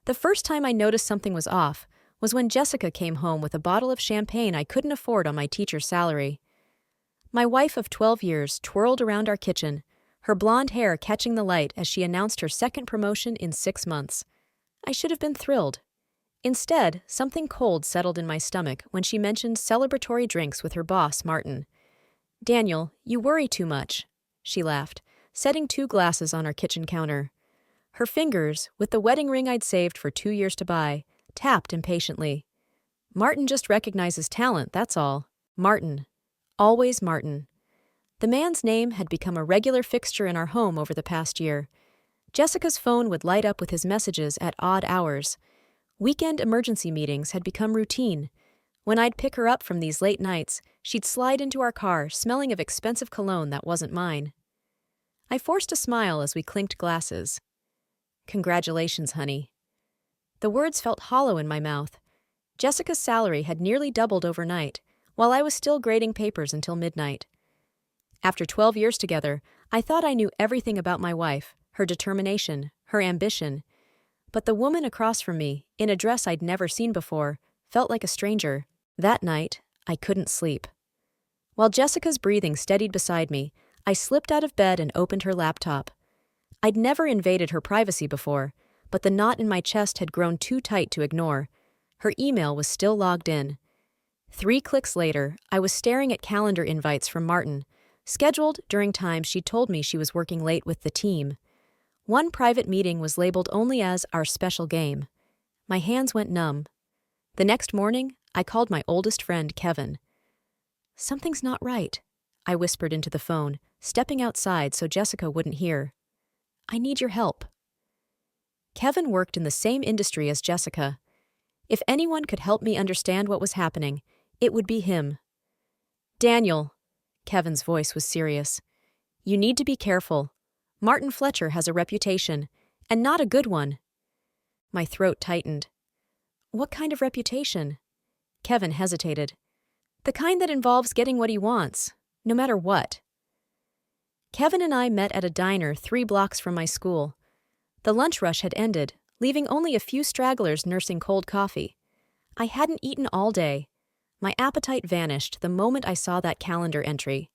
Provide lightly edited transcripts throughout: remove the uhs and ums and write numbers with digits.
The first time I noticed something was off was when Jessica came home with a bottle of champagne I couldn't afford on my teacher's salary. My wife of 12 years twirled around our kitchen, her blonde hair catching the light as she announced her second promotion in 6 months. I should have been thrilled. Instead, something cold settled in my stomach when she mentioned celebratory drinks with her boss, Martin. "Daniel, you worry too much," she laughed, setting 2 glasses on our kitchen counter. Her fingers, with the wedding ring I'd saved for 2 years to buy, tapped impatiently. "Martin just recognizes talent, that's all." Martin. Always Martin. The man's name had become a regular fixture in our home over the past year. Jessica's phone would light up with his messages at odd hours. Weekend emergency meetings had become routine. When I'd pick her up from these late nights, she'd slide into our car smelling of expensive cologne that wasn't mine. I forced a smile as we clinked glasses. "Congratulations, honey." The words felt hollow in my mouth. Jessica's salary had nearly doubled overnight, while I was still grading papers until midnight. After 12 years together, I thought I knew everything about my wife, her determination, her ambition. But the woman across from me, in a dress I'd never seen before, felt like a stranger. That night, I couldn't sleep. While Jessica's breathing steadied beside me, I slipped out of bed and opened her laptop. I'd never invaded her privacy before, but the knot in my chest had grown too tight to ignore. Her email was still logged in. 3 clicks later, I was staring at calendar invites from Martin, scheduled during times she told me she was working late with the team. One private meeting was labeled only as our special game. My hands went numb. The next morning, I called my oldest friend, Kevin. "Something's not right," I whispered into the phone, stepping outside so Jessica wouldn't hear. "I need your help." Kevin worked in the same industry as Jessica. If anyone could help me understand what was happening, it would be him. "Daniel," Kevin's voice was serious, "you need to be careful. Martin Fletcher has a reputation, and not a good one." My throat tightened. "What kind of reputation?" Kevin hesitated. "The kind that involves getting what he wants, no matter what." Kevin and I met at a diner 3 blocks from my school. The lunch rush had ended, leaving only a few stragglers nursing cold coffee. I hadn't eaten all day. My appetite vanished the moment I saw that calendar entry.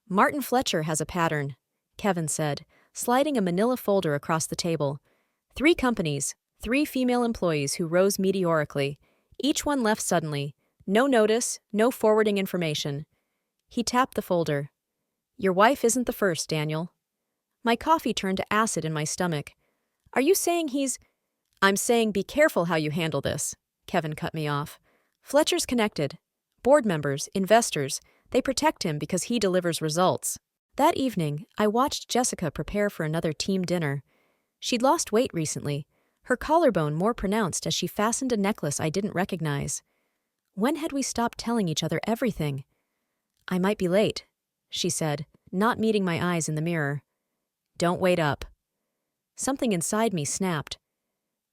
"Martin Fletcher has a pattern," Kevin said, sliding a manila folder across the table. 3 companies, 3 female employees who rose meteorically. Each one left suddenly. No notice, no forwarding information. He tapped the folder. "Your wife isn't the first, Daniel." My coffee turned to acid in my stomach. "Are you saying he's—" "I'm saying be careful how you handle this," Kevin cut me off. "Fletcher's connected. Board members, investors, they protect him because he delivers results." That evening, I watched Jessica prepare for another team dinner. She'd lost weight recently, her collarbone more pronounced as she fastened a necklace I didn't recognize. When had we stopped telling each other everything? "I might be late," she said, not meeting my eyes in the mirror. "Don't wait up." Something inside me snapped.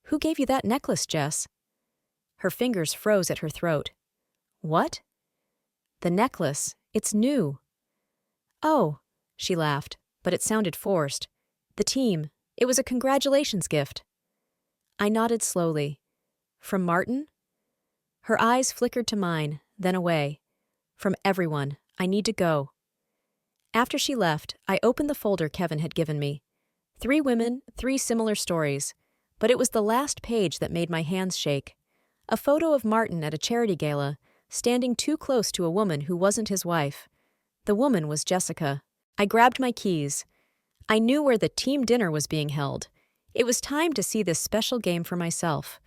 "Who gave you that necklace, Jess?" Her fingers froze at her throat. "What?" "The necklace. It's new." "Oh," she laughed, but it sounded forced. "The team. It was a congratulations gift." I nodded slowly. "From Martin?" Her eyes flickered to mine, then away. "From everyone. I need to go." After she left, I opened the folder Kevin had given me. 3 women, 3 similar stories. But it was the last page that made my hands shake. A photo of Martin at a charity gala, standing too close to a woman who wasn't his wife. The woman was Jessica. I grabbed my keys. I knew where the team dinner was being held. It was time to see this special game for myself.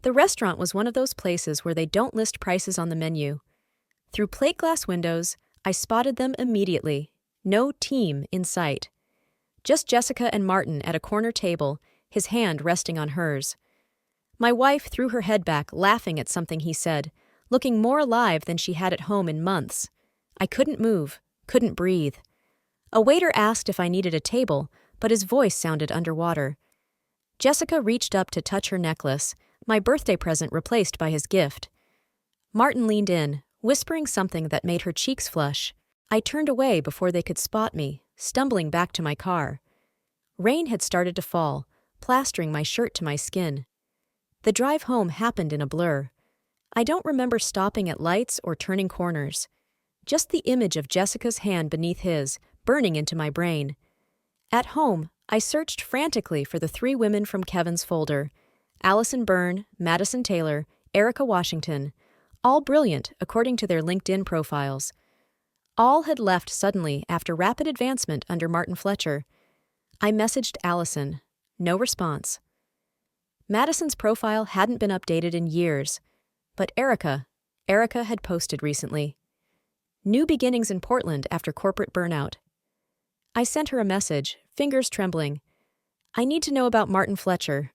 The restaurant was one of those places where they don't list prices on the menu. Through plate glass windows, I spotted them immediately. No team in sight. Just Jessica and Martin at a corner table, his hand resting on hers. My wife threw her head back, laughing at something he said, looking more alive than she had at home in months. I couldn't move, couldn't breathe. A waiter asked if I needed a table, but his voice sounded underwater. Jessica reached up to touch her necklace, my birthday present replaced by his gift. Martin leaned in, whispering something that made her cheeks flush. I turned away before they could spot me, stumbling back to my car. Rain had started to fall, plastering my shirt to my skin. The drive home happened in a blur. I don't remember stopping at lights or turning corners. Just the image of Jessica's hand beneath his, burning into my brain. At home, I searched frantically for the 3 women from Kevin's folder: Allison Byrne, Madison Taylor, Erica Washington, all brilliant according to their LinkedIn profiles. All had left suddenly after rapid advancement under Martin Fletcher. I messaged Allison. No response. Madison's profile hadn't been updated in years, but Erica had posted recently. New beginnings in Portland after corporate burnout. I sent her a message, fingers trembling. I need to know about Martin Fletcher.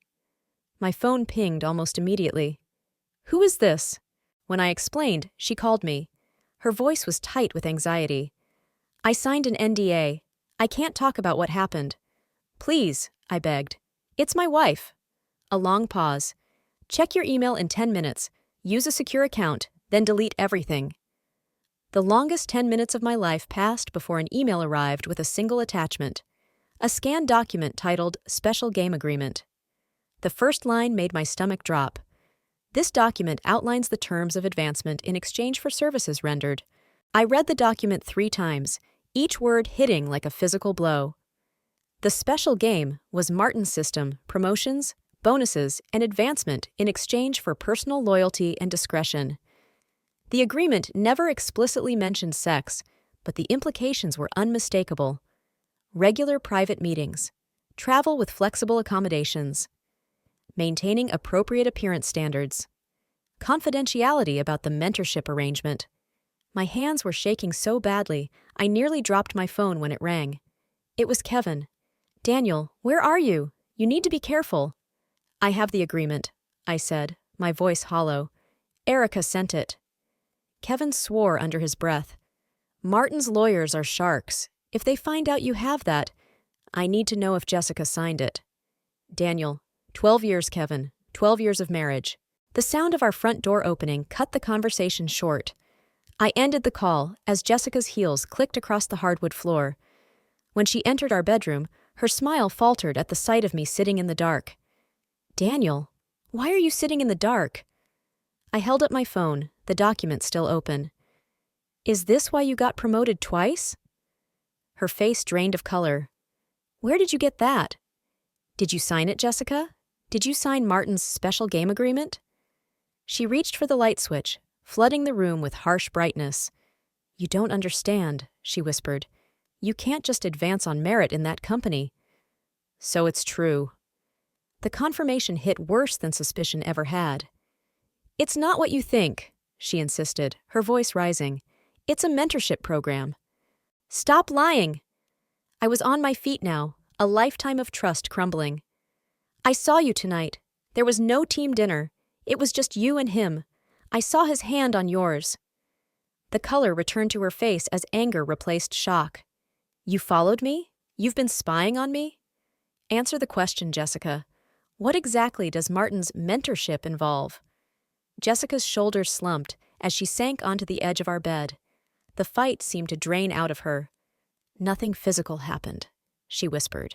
My phone pinged almost immediately. Who is this? When I explained, she called me. Her voice was tight with anxiety. I signed an NDA. I can't talk about what happened. Please, I begged. It's my wife. A long pause. Check your email in 10 minutes. Use a secure account, then delete everything. The longest 10 minutes of my life passed before an email arrived with a single attachment. A scanned document titled Special Game Agreement. The first line made my stomach drop. This document outlines the terms of advancement in exchange for services rendered. I read the document 3 times, each word hitting like a physical blow. The special game was Martin's system, promotions, bonuses, and advancement in exchange for personal loyalty and discretion. The agreement never explicitly mentioned sex, but the implications were unmistakable. Regular private meetings, travel with flexible accommodations, maintaining appropriate appearance standards, confidentiality about the mentorship arrangement. My hands were shaking so badly, I nearly dropped my phone when it rang. It was Kevin. Daniel, where are you? You need to be careful. I have the agreement, I said, my voice hollow. Erica sent it. Kevin swore under his breath. Martin's lawyers are sharks. If they find out you have that, I need to know if Jessica signed it. Daniel, 12 years, Kevin. 12 years of marriage. The sound of our front door opening cut the conversation short. I ended the call as Jessica's heels clicked across the hardwood floor. When she entered our bedroom, her smile faltered at the sight of me sitting in the dark. Daniel, why are you sitting in the dark? I held up my phone, the document still open. Is this why you got promoted twice? Her face drained of color. Where did you get that? Did you sign it, Jessica? Did you sign Martin's special game agreement? She reached for the light switch, flooding the room with harsh brightness. You don't understand, she whispered. You can't just advance on merit in that company. So it's true. The confirmation hit worse than suspicion ever had. It's not what you think, she insisted, her voice rising. It's a mentorship program. Stop lying. I was on my feet now, a lifetime of trust crumbling. I saw you tonight. There was no team dinner. It was just you and him. I saw his hand on yours. The color returned to her face as anger replaced shock. You followed me? You've been spying on me? Answer the question, Jessica. What exactly does Martin's mentorship involve? Jessica's shoulders slumped as she sank onto the edge of our bed. The fight seemed to drain out of her. Nothing physical happened, she whispered.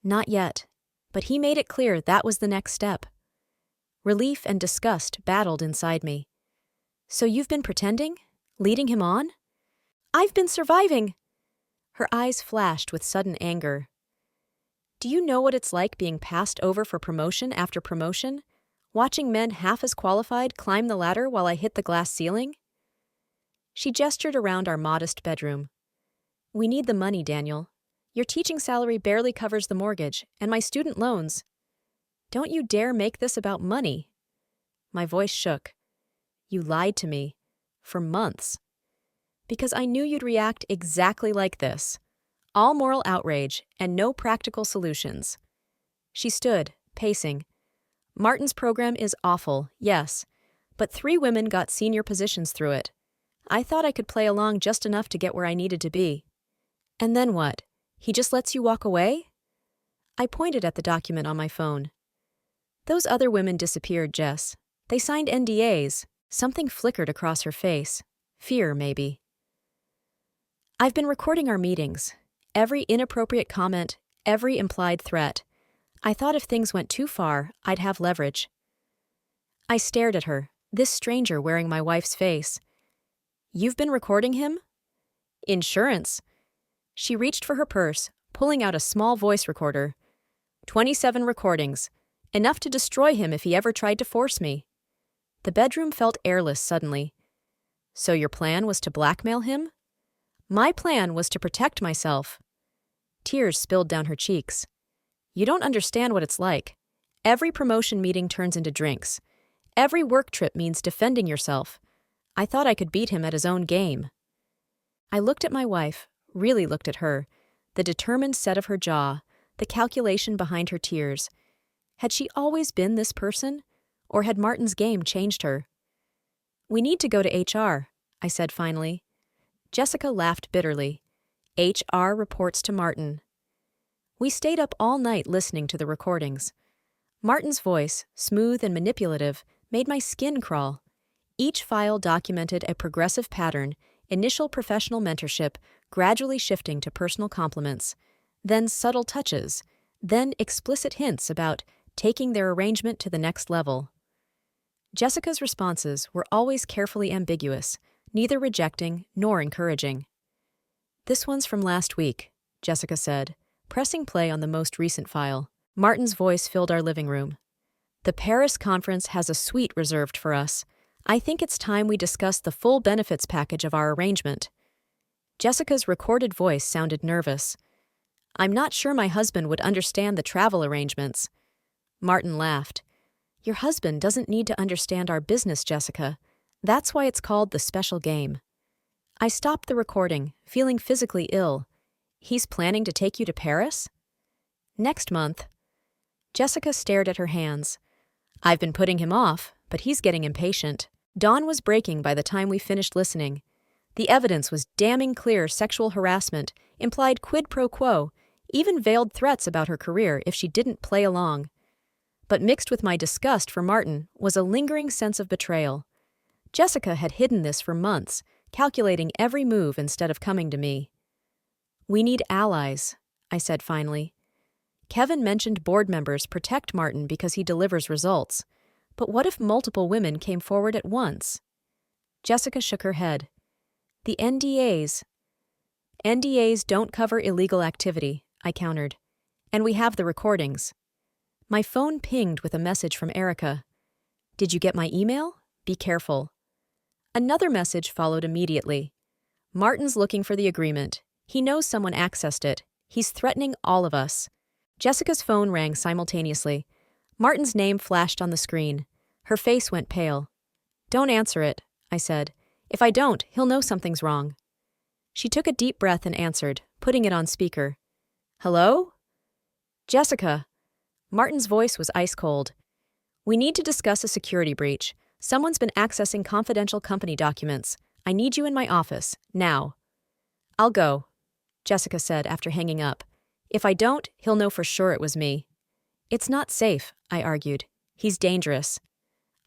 Not yet, but he made it clear that was the next step. Relief and disgust battled inside me. So you've been pretending? Leading him on? I've been surviving. Her eyes flashed with sudden anger. Do you know what it's like being passed over for promotion after promotion? Watching men half as qualified climb the ladder while I hit the glass ceiling? She gestured around our modest bedroom. We need the money, Daniel. Your teaching salary barely covers the mortgage, and my student loans. Don't you dare make this about money. My voice shook. You lied to me. For months. Because I knew you'd react exactly like this. All moral outrage and no practical solutions. She stood, pacing. Martin's program is awful, yes, but 3 women got senior positions through it. I thought I could play along just enough to get where I needed to be. And then what? He just lets you walk away? I pointed at the document on my phone. Those other women disappeared, Jess. They signed NDAs. Something flickered across her face. Fear, maybe. I've been recording our meetings. Every inappropriate comment, every implied threat. I thought if things went too far, I'd have leverage. I stared at her, this stranger wearing my wife's face. You've been recording him? Insurance. She reached for her purse, pulling out a small voice recorder. 27 recordings. Enough to destroy him if he ever tried to force me. The bedroom felt airless suddenly. So your plan was to blackmail him? My plan was to protect myself. Tears spilled down her cheeks. You don't understand what it's like. Every promotion meeting turns into drinks. Every work trip means defending yourself. I thought I could beat him at his own game. I looked at my wife, really looked at her, the determined set of her jaw, the calculation behind her tears. Had she always been this person, or had Martin's game changed her? We need to go to HR, I said finally. Jessica laughed bitterly. HR reports to Martin. We stayed up all night listening to the recordings. Martin's voice, smooth and manipulative, made my skin crawl. Each file documented a progressive pattern, initial professional mentorship, gradually shifting to personal compliments, then subtle touches, then explicit hints about taking their arrangement to the next level. Jessica's responses were always carefully ambiguous, neither rejecting nor encouraging. This one's from last week, Jessica said, pressing play on the most recent file. Martin's voice filled our living room. The Paris conference has a suite reserved for us. I think it's time we discuss the full benefits package of our arrangement. Jessica's recorded voice sounded nervous. I'm not sure my husband would understand the travel arrangements. Martin laughed. Your husband doesn't need to understand our business, Jessica. That's why it's called the special game. I stopped the recording, feeling physically ill. He's planning to take you to Paris? Next month. Jessica stared at her hands. I've been putting him off, but he's getting impatient. Dawn was breaking by the time we finished listening. The evidence was damning clear. Sexual harassment, implied quid pro quo, even veiled threats about her career if she didn't play along. But mixed with my disgust for Martin was a lingering sense of betrayal. Jessica had hidden this for months, calculating every move instead of coming to me. We need allies, I said finally. Kevin mentioned board members protect Martin because he delivers results. But what if multiple women came forward at once? Jessica shook her head. The NDAs. NDAs don't cover illegal activity, I countered. And we have the recordings. My phone pinged with a message from Erica. Did you get my email? Be careful. Another message followed immediately. Martin's looking for the agreement. He knows someone accessed it. He's threatening all of us. Jessica's phone rang simultaneously. Martin's name flashed on the screen. Her face went pale. Don't answer it, I said. If I don't, he'll know something's wrong. She took a deep breath and answered, putting it on speaker. Hello? Jessica. Martin's voice was ice cold. We need to discuss a security breach. Someone's been accessing confidential company documents. I need you in my office, now. I'll go, Jessica said after hanging up. If I don't, he'll know for sure it was me. It's not safe, I argued. He's dangerous.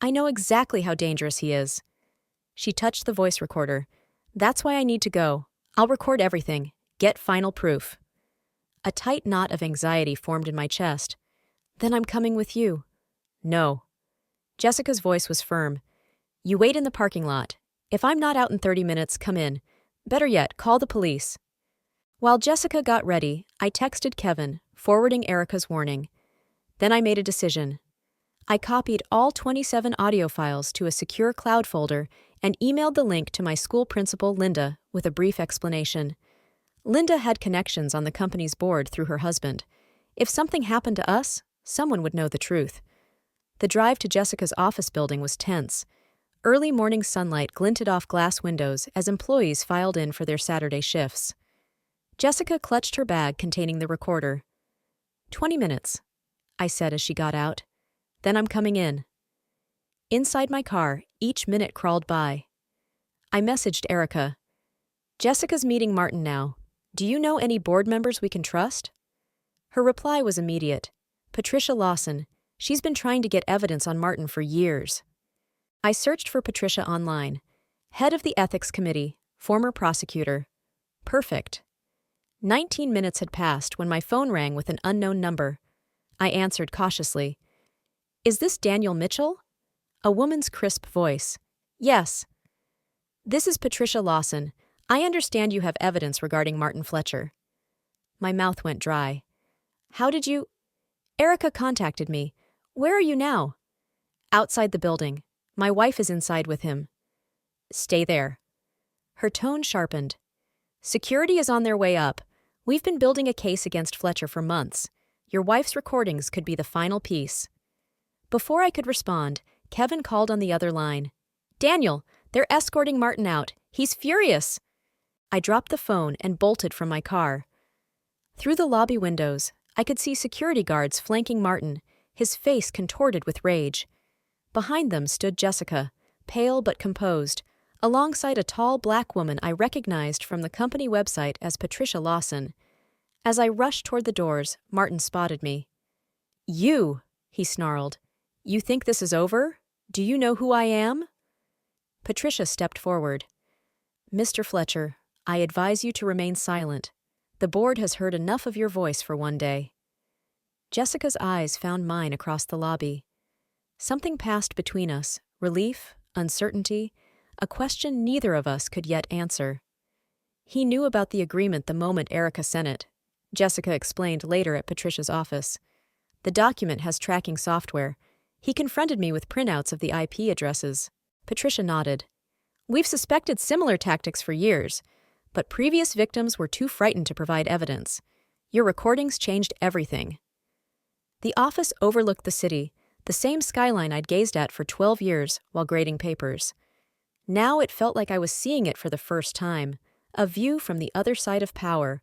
I know exactly how dangerous he is. She touched the voice recorder. That's why I need to go. I'll record everything. Get final proof. A tight knot of anxiety formed in my chest. Then I'm coming with you. No. Jessica's voice was firm. You wait in the parking lot. If I'm not out in 30 minutes, come in. Better yet, call the police. While Jessica got ready, I texted Kevin, forwarding Erica's warning. Then I made a decision. I copied all 27 audio files to a secure cloud folder and emailed the link to my school principal, Linda, with a brief explanation. Linda had connections on the company's board through her husband. If something happened to us, someone would know the truth. The drive to Jessica's office building was tense. Early morning sunlight glinted off glass windows as employees filed in for their Saturday shifts. Jessica clutched her bag containing the recorder. 20 minutes, I said as she got out. Then I'm coming in. Inside my car, each minute crawled by. I messaged Erica. Jessica's meeting Martin now. Do you know any board members we can trust? Her reply was immediate. Patricia Lawson. She's been trying to get evidence on Martin for years. I searched for Patricia online. Head of the Ethics Committee, former prosecutor. Perfect. 19 minutes had passed when my phone rang with an unknown number. I answered cautiously. Is this Daniel Mitchell? A woman's crisp voice. Yes. This is Patricia Lawson. I understand you have evidence regarding Martin Fletcher. My mouth went dry. How did you? Erica contacted me. Where are you now? Outside the building. My wife is inside with him. Stay there. Her tone sharpened. Security is on their way up. We've been building a case against Fletcher for months. Your wife's recordings could be the final piece. Before I could respond, Kevin called on the other line. Daniel, they're escorting Martin out. He's furious. I dropped the phone and bolted from my car. Through the lobby windows, I could see security guards flanking Martin, his face contorted with rage. Behind them stood Jessica, pale but composed, alongside a tall black woman I recognized from the company website as Patricia Lawson. As I rushed toward the doors, Martin spotted me. You, he snarled. You think this is over? Do you know who I am? Patricia stepped forward. Mr. Fletcher, I advise you to remain silent. The board has heard enough of your voice for one day. Jessica's eyes found mine across the lobby. Something passed between us, relief, uncertainty, a question neither of us could yet answer. He knew about the agreement the moment Erica sent it. Jessica explained later at Patricia's office. The document has tracking software. He confronted me with printouts of the IP addresses. Patricia nodded. We've suspected similar tactics for years, but previous victims were too frightened to provide evidence. Your recordings changed everything. The office overlooked the city, the same skyline I'd gazed at for 12 years while grading papers. Now it felt like I was seeing it for the first time, a view from the other side of power.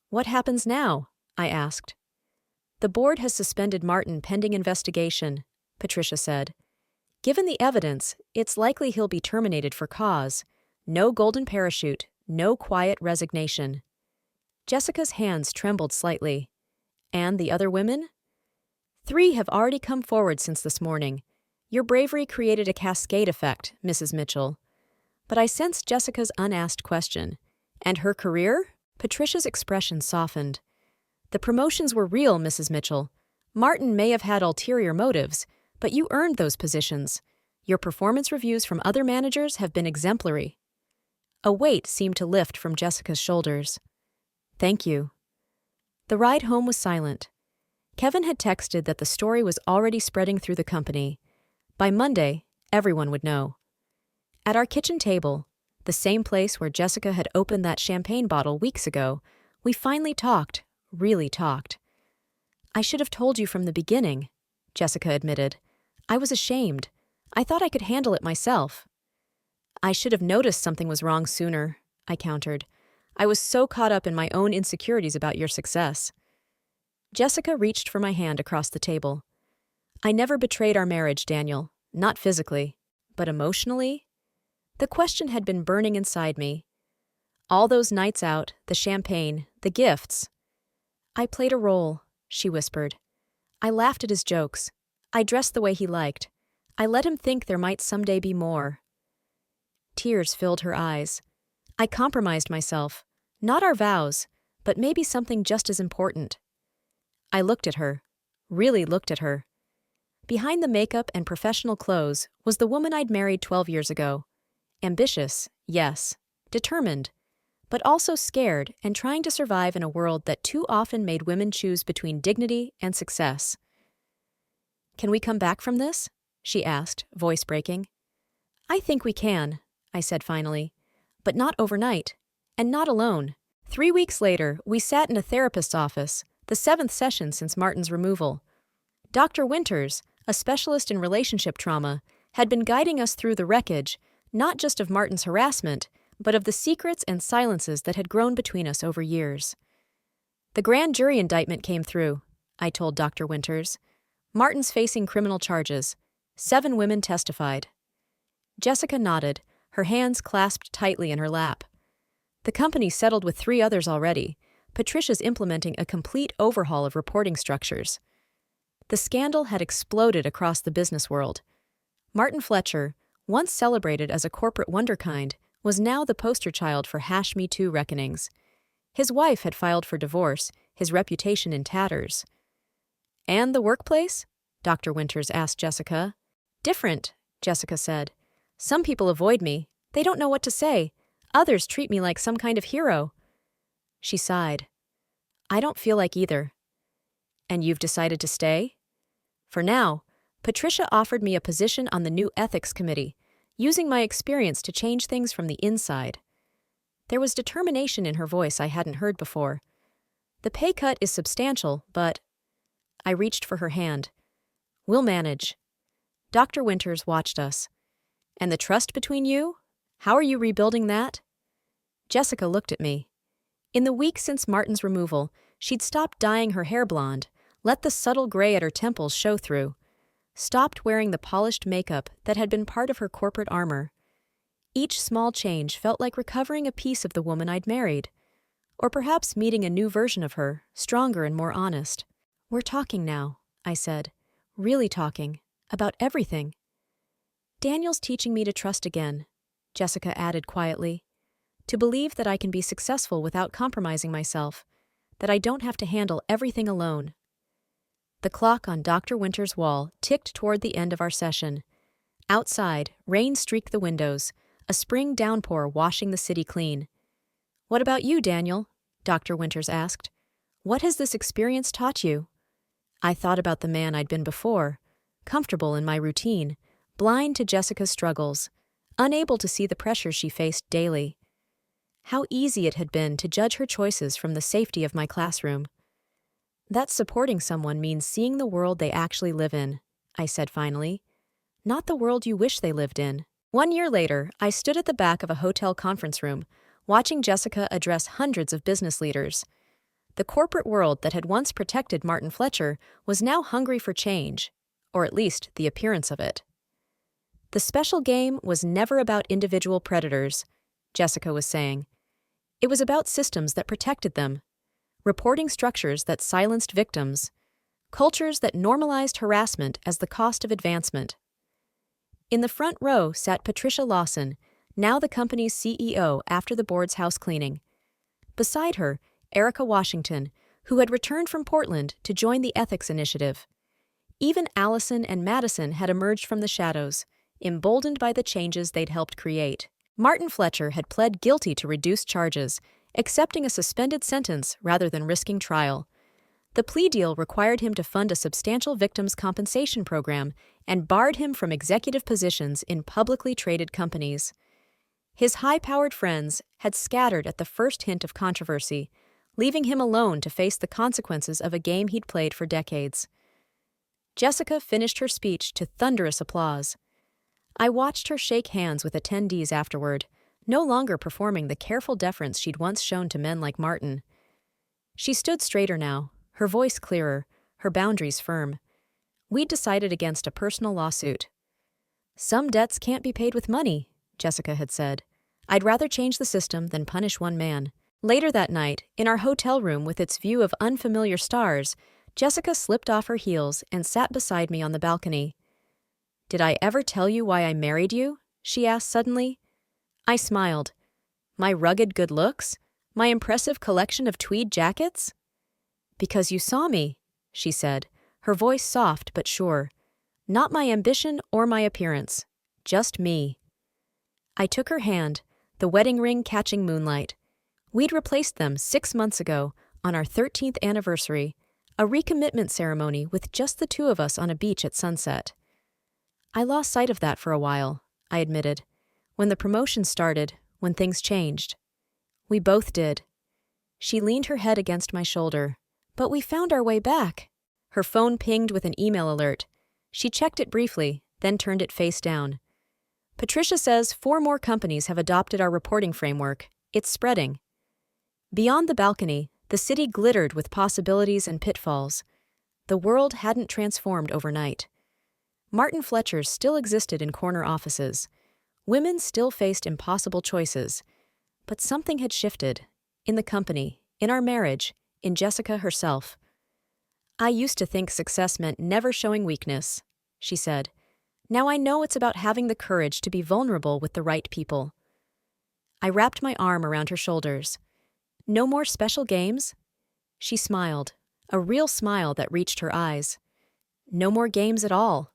What happens now? I asked. The board has suspended Martin pending investigation, Patricia said. Given the evidence, it's likely he'll be terminated for cause. No golden parachute, no quiet resignation. Jessica's hands trembled slightly. And the other women? 3 have already come forward since this morning. Your bravery created a cascade effect, Mrs. Mitchell. But I sensed Jessica's unasked question. And her career? Patricia's expression softened. The promotions were real, Mrs. Mitchell. Martin may have had ulterior motives, but you earned those positions. Your performance reviews from other managers have been exemplary. A weight seemed to lift from Jessica's shoulders. Thank you. The ride home was silent. Kevin had texted that the story was already spreading through the company. By Monday, everyone would know. At our kitchen table, the same place where Jessica had opened that champagne bottle weeks ago, we finally talked, really talked. I should have told you from the beginning, Jessica admitted. I was ashamed. I thought I could handle it myself. I should have noticed something was wrong sooner, I countered. I was so caught up in my own insecurities about your success. Jessica reached for my hand across the table. I never betrayed our marriage, Daniel. Not physically. But emotionally? The question had been burning inside me. All those nights out, the champagne, the gifts. I played a role, she whispered. I laughed at his jokes. I dressed the way he liked. I let him think there might someday be more. Tears filled her eyes. I compromised myself. Not our vows, but maybe something just as important. I looked at her, really looked at her. Behind the makeup and professional clothes was the woman I'd married 12 years ago. Ambitious, yes. Determined. But also scared and trying to survive in a world that too often made women choose between dignity and success. Can we come back from this? She asked, voice breaking. I think we can, I said finally. But not overnight. And not alone. 3 weeks later, we sat in a therapist's office, the 7th session since Martin's removal. Dr. Winters, a specialist in relationship trauma, had been guiding us through the wreckage, not just of Martin's harassment, but of the secrets and silences that had grown between us over years. The grand jury indictment came through, I told Dr. Winters. Martin's facing criminal charges. 7 women testified. Jessica nodded, her hands clasped tightly in her lap. The company settled with 3 others already. Patricia's implementing a complete overhaul of reporting structures. The scandal had exploded across the business world. Martin Fletcher, once celebrated as a corporate wonderkind, was now the poster child for #MeToo reckonings. His wife had filed for divorce, his reputation in tatters. And the workplace? Dr. Winters asked Jessica. Different, Jessica said. Some people avoid me. They don't know what to say. Others treat me like some kind of hero. She sighed. I don't feel like either. And you've decided to stay? For now, Patricia offered me a position on the new ethics committee, using my experience to change things from the inside. There was determination in her voice I hadn't heard before. The pay cut is substantial, but... I reached for her hand. We'll manage. Dr. Winters watched us. And the trust between you? How are you rebuilding that? Jessica looked at me. In the week since Martin's removal, she'd stopped dyeing her hair blonde, let the subtle gray at her temples show through, stopped wearing the polished makeup that had been part of her corporate armor. Each small change felt like recovering a piece of the woman I'd married, or perhaps meeting a new version of her, stronger and more honest. We're talking now, I said, really talking, about everything. Daniel's teaching me to trust again, Jessica added quietly, to believe that I can be successful without compromising myself, that I don't have to handle everything alone. The clock on Dr. Winters' wall ticked toward the end of our session. Outside, rain streaked the windows, a spring downpour washing the city clean. What about you, Daniel? Dr. Winters asked. What has this experience taught you? I thought about the man I'd been before, comfortable in my routine, blind to Jessica's struggles, unable to see the pressures she faced daily. How easy it had been to judge her choices from the safety of my classroom. That supporting someone means seeing the world they actually live in, I said finally. Not the world you wish they lived in. 1 year later, I stood at the back of a hotel conference room, watching Jessica address hundreds of business leaders. The corporate world that had once protected Martin Fletcher was now hungry for change, or at least the appearance of it. The special game was never about individual predators, Jessica was saying. It was about systems that protected them, reporting structures that silenced victims, cultures that normalized harassment as the cost of advancement. In the front row sat Patricia Lawson, now the company's CEO after the board's house cleaning. Beside her, Erica Washington, who had returned from Portland to join the ethics initiative. Even Allison and Madison had emerged from the shadows, emboldened by the changes they'd helped create. Martin Fletcher had pled guilty to reduced charges, accepting a suspended sentence rather than risking trial. The plea deal required him to fund a substantial victims' compensation program and barred him from executive positions in publicly traded companies. His high-powered friends had scattered at the first hint of controversy, leaving him alone to face the consequences of a game he'd played for decades. Jessica finished her speech to thunderous applause. I watched her shake hands with attendees afterward, no longer performing the careful deference she'd once shown to men like Martin. She stood straighter now, her voice clearer, her boundaries firm. We'd decided against a personal lawsuit. Some debts can't be paid with money, Jessica had said. I'd rather change the system than punish one man. Later that night, in our hotel room with its view of unfamiliar stars, Jessica slipped off her heels and sat beside me on the balcony. Did I ever tell you why I married you? She asked suddenly. I smiled. My rugged good looks? My impressive collection of tweed jackets? Because you saw me, she said, her voice soft but sure. Not my ambition or my appearance, just me. I took her hand, the wedding ring catching moonlight. We'd replaced them 6 months ago, on our 13th anniversary, a recommitment ceremony with just the two of us on a beach at sunset. I lost sight of that for a while, I admitted. When the promotion started, when things changed. We both did. She leaned her head against my shoulder. But we found our way back. Her phone pinged with an email alert. She checked it briefly, then turned it face down. Patricia says 4 more companies have adopted our reporting framework. It's spreading. Beyond the balcony, the city glittered with possibilities and pitfalls. The world hadn't transformed overnight. Martin Fletcher still existed in corner offices. Women still faced impossible choices. But something had shifted. In the company, in our marriage, in Jessica herself. I used to think success meant never showing weakness, she said. Now I know it's about having the courage to be vulnerable with the right people. I wrapped my arm around her shoulders. No more special games? She smiled, a real smile that reached her eyes. No more games at all,